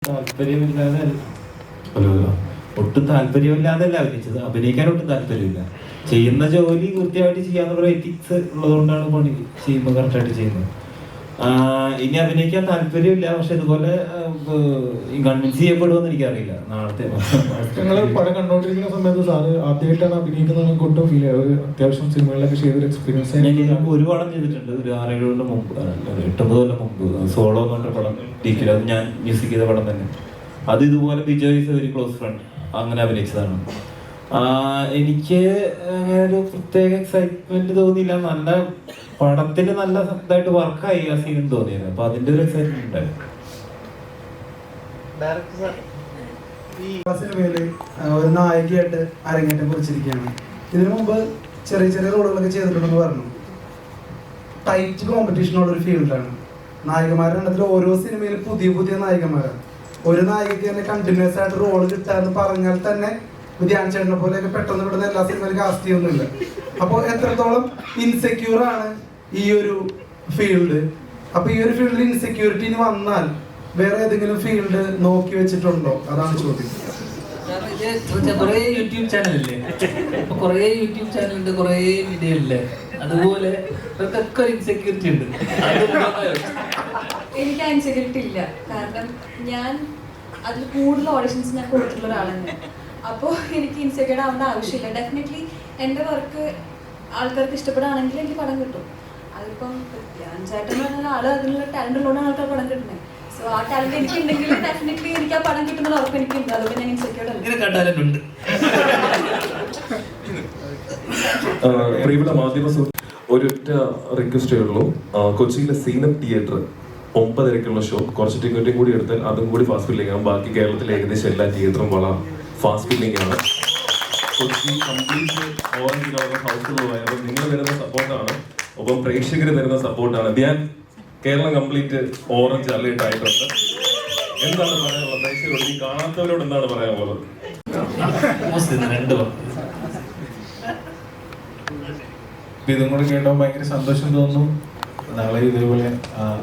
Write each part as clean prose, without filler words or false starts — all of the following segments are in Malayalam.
താല്പര്യമില്ലാതെ ഒട്ടും താല്പര്യമില്ലാതല്ല അഭിനയിച്ചത്. അഭിനയിക്കാൻ ഒട്ടും താല്പര്യമില്ല. ചെയ്യുന്ന ജോലി കൃത്യമായിട്ട് ചെയ്യാന്നുള്ള എത്തിക്സ് ഉള്ളതുകൊണ്ടാണ് പണി ചെയ്യുമ്പോൾ കറക്റ്റായിട്ട് ചെയ്യുന്നത്. ഇനി അഭിനയിക്കാൻ താല്പര്യമില്ല. പക്ഷെ ഇതുപോലെ കൺവിൻസ് ചെയ്യപ്പെടുമെന്ന് എനിക്കറിയില്ല. നാളത്തെ പടം കണ്ടോണ്ടിരിക്കുന്ന സമയത്ത് സാറ് ആദ്യമായിട്ടാണ് അഭിനയിക്കുന്നത് കൊണ്ടും ഫീൽ ഒരു അത്യാവശ്യം സിനിമകളിലൊക്കെ ചെയ്തൊരു എക്സ്പീരിയൻസ്. ഞാൻ ഒരു പടം ചെയ്തിട്ടുണ്ട്, ഒരു 6-7 കൊല്ലം മുമ്പ്, 8-9 കൊല്ലം മുമ്പ്. സോളോ എന്ന് പറഞ്ഞ പടം ടീക്കിൽ, അത് ഞാൻ മ്യൂസിക് ചെയ്ത പടം തന്നെ. അത് ഇതുപോലെ Bijoy is A very close friend അങ്ങനെ അഭിനയിച്ചതാണ്. എനിക്ക് അങ്ങനെ ഒരു പ്രത്യേക എക്സൈറ്റ്മെന്റ് തോന്നിയില്ല. നല്ല പടത്തിന് നല്ല ഇതായിട്ട് വർക്കായി ആ സീനും തോന്നിയത്. അപ്പൊ അതിന്റെ ഒരു എക്സൈറ്റ്മെന്റ് ഉണ്ടായിരുന്നു. സിനിമയില് ഒരു നായികയായിട്ട് അരങ്ങേറ്റം കുറിച്ചിരിക്കുകയാണ്. ഇതിനു മുമ്പ് ചെറിയ ചെറിയ റോളുകളൊക്കെ ചെയ്തിട്ടുണ്ടെന്ന് പറഞ്ഞു. ടൈറ്റ് കോമ്പറ്റീഷനുള്ള ഒരു ഫീൽഡാണ്. നായികമാരുടെ എണ്ണത്തിൽ ഓരോ സിനിമയിലും പുതിയ പുതിയ നായികമാരാണ്. ഒരു നായികയ്ക്ക് തന്നെ കണ്ടിന്യൂസ് ആയിട്ട് റോള് കിട്ടാന്ന് പറഞ്ഞാൽ തന്നെ ധ്യാൻ ചേട്ടനെ പോലെയൊക്കെ പെട്ടെന്ന് ഇവിടുന്ന് എല്ലാ സിനിമയിലും കാസ്റ്റ് ചെയ്യുന്നില്ല. അപ്പോൾ എത്രത്തോളം ഇൻസെക്യൂർ ആണ് ഈ ഒരു ഫീൽഡ്? അപ്പൊ ഈ ഒരു ഫീൽഡിൽ ഇൻസെക്യൂരിറ്റി വന്നാൽ വേറെ ഏതെങ്കിലും ഫീൽഡ് നോക്കി വെച്ചിട്ടുണ്ടോ? അതാണ് ചോദ്യം. കുറേ യൂട്യൂബ് ചാനലില്ലേ, അപ്പൊ കുറേ യൂട്യൂബ് ചാനലുണ്ട്, കുറേ വീഡിയോ ഇല്ലേ, അതുപോലെ ഇവർക്കൊക്കെ ഒരു ഇൻസെക്യൂരിറ്റി ഉണ്ട്. എനിക്ക് ആ ഇൻസെക്യൂരിറ്റി ഇല്ല. കാരണം ഞാൻ അതിൽ കൂടുതൽ ഓഡിഷൻസ് ഞാൻ കൊടുത്തിട്ടുള്ള ഒരാളാണ്. അപ്പോൾ എനിക്ക് ഇൻസെക്യൂർ ആവേണ്ട ആവശ്യമില്ല. ഡെഫിനറ്റ്ലി എൻ്റെ വർക്ക് ആൾക്കാർക്ക് ഇഷ്ടപ്പെടുകയാണെങ്കിൽ എനിക്ക് പടം കിട്ടും. അതിപ്പം ധ്യാൻചേട്ടൻ പറഞ്ഞ ആൾ അതിനുള്ള ടാലന്റ് ഉള്ളതുകൊണ്ടാണ് ആൾക്കാർ പടം കിട്ടുന്നത്. സോ ആ ടാലന്റ് എനിക്ക് ഉണ്ടെങ്കിൽ ഡെഫിനറ്റ്ലി എനിക്ക് ആ പടം കിട്ടുന്ന ഉറപ്പ് എനിക്കുണ്ട്. അതുകൊണ്ട് ഞാൻ ഇൻസെക്യൂർ ടാലന്റ്. പ്രിയപ്പെട്ട മാധ്യമ ഒരൊറ്റ റിക്വസ്റ്റേ ഉള്ളൂ. കൊച്ചിയിലെ സീനം തിയേറ്റർ 9:30 ഷോ കുറച്ച് ടിക്കറ്റും കൂടി എടുത്താൽ അതും കൂടി ഫാസ്റ്റ് ഫില്ലിംഗ് ആകും. ബാക്കി കേരളത്തിലെ ഏകദേശം എല്ലാ തിയേറ്ററും വളരെ ഫാസ്റ്റ് ഫില്ലിംഗ് ആണ്. കൊച്ചി കംപ്ലീറ്റ് ഓറഞ്ച് കളർ ഹൗസ്ഫുള്ളായ നിങ്ങൾ തരുന്ന സപ്പോർട്ടാണ്, ഒപ്പം പ്രേക്ഷകർ തരുന്ന സപ്പോർട്ടാണ്. ഞാൻ കേരളം കംപ്ലീറ്റ് ഓറഞ്ച് അലേർട്ട് ആയിട്ടുണ്ട്. എന്താണ് പറയാനുള്ളത് പ്രേക്ഷകരോട്? ഈ കാണാത്തവരോട് എന്താണ് പറയാനുള്ളത്? ഇതും കൂടി കേട്ടോ ഭയങ്കര സന്തോഷം തോന്നുന്നു. നാളെ ഇതേപോലെ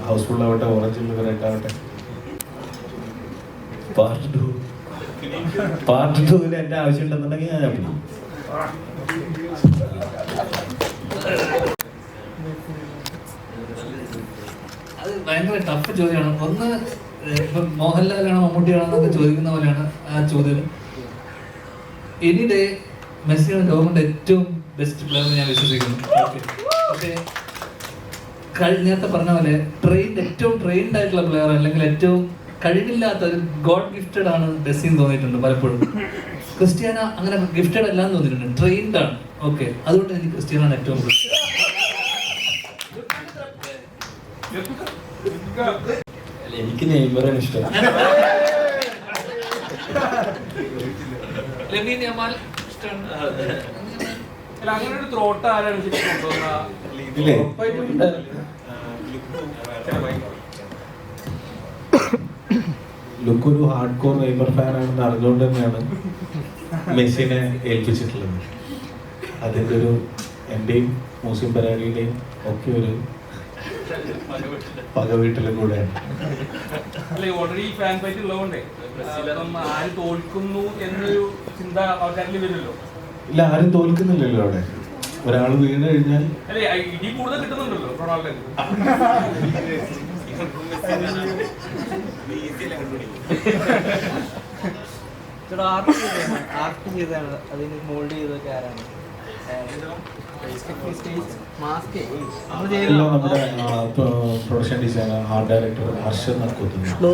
ഹൗസ്ഫുൾ ആവട്ടെ, ഓറഞ്ച് ആവട്ടെ. പാർട്ട് 2 എന്റെ ആവശ്യം ഉണ്ടെന്നുണ്ടെങ്കിൽ ഞാൻ അഭിനയിക്കും. അത് ഭയങ്കര ടഫ് ചോദ്യമാണ്. ഒന്ന് ഇപ്പം മോഹൻലാലാണോ മമ്മൂട്ടിയാണോ എന്നൊക്കെ ചോദിക്കുന്ന പോലെയാണ് ആ ചോദ്യം. എനിഡേ മെസ്സിയാണ് ലോകത്തിന്റെ ഏറ്റവും ബെസ്റ്റ് പ്ലെയർ എന്ന് ഞാൻ വിശ്വസിക്കുന്നു. പക്ഷേ നേരത്തെ പറഞ്ഞ പോലെ ഏറ്റവും ട്രെയിൻഡ് ആയിട്ടുള്ള പ്ലെയർ അല്ലെങ്കിൽ ഏറ്റവും കഴിവില്ലാത്ത ഒരു ഗോഡ് ഗിഫ്റ്റഡ് ആണ് മെസ്സി എന്ന് തോന്നിയിട്ടുണ്ട് പലപ്പോഴും. ക്രിസ്ത്യാനോ അങ്ങനെ ഗിഫ്റ്റഡ് അല്ലാന്ന് തോന്നിയിട്ടുണ്ട്, ട്രെയിൻഡ് ആണ്. ഓക്കെ, അതുകൊണ്ട് എനിക്ക് ക്രിസ്ത്യാനോ ആണ് ഏറ്റവും എനിക്ക് നെയ്മറാണ് ഇഷ്ടം. ലമീൻ യമാൽ ഇഷ്ടമാണ്. അങ്ങനെ ഒരു ത്രോട്ട് ആരാണ് ഇല്ലേ? ലുക്ക് ഒരു ഹാർഡ് കോർ നെയ്മർ ഫാൻ ആണെന്ന് അറിഞ്ഞുകൊണ്ട് തന്നെയാണ് മെസ്സിനെ ഏൽപ്പിച്ചിട്ടുള്ളത്. അതിൻ്റെ ഒരു എന്റെയും മൂസിം പരാഗിയുടെയും ഒക്കെ ഒരു പകവീട്ടിലും കൂടെയാണ്. അല്ലെ ഓൾറെഡി ഫാൻ ഫൈറ്റ് ഉള്ളതുകൊണ്ടേ ആര് തോൽക്കുന്നു എന്നൊരു ചിന്ത ആൾക്കാരിൽ വരുമല്ലോ. ഇല്ല, ആരും തോൽക്കുന്നില്ലല്ലോ അവിടെ. ഒരാൾ വീണ് കഴിഞ്ഞാൽ അല്ലെ ഇടി കൂടുതൽ കിട്ടുന്നുണ്ടല്ലോ റൊണാൾഡോ. നമ്മുടെ production designer, art director Harsha നക്കൂത്തുന്നു.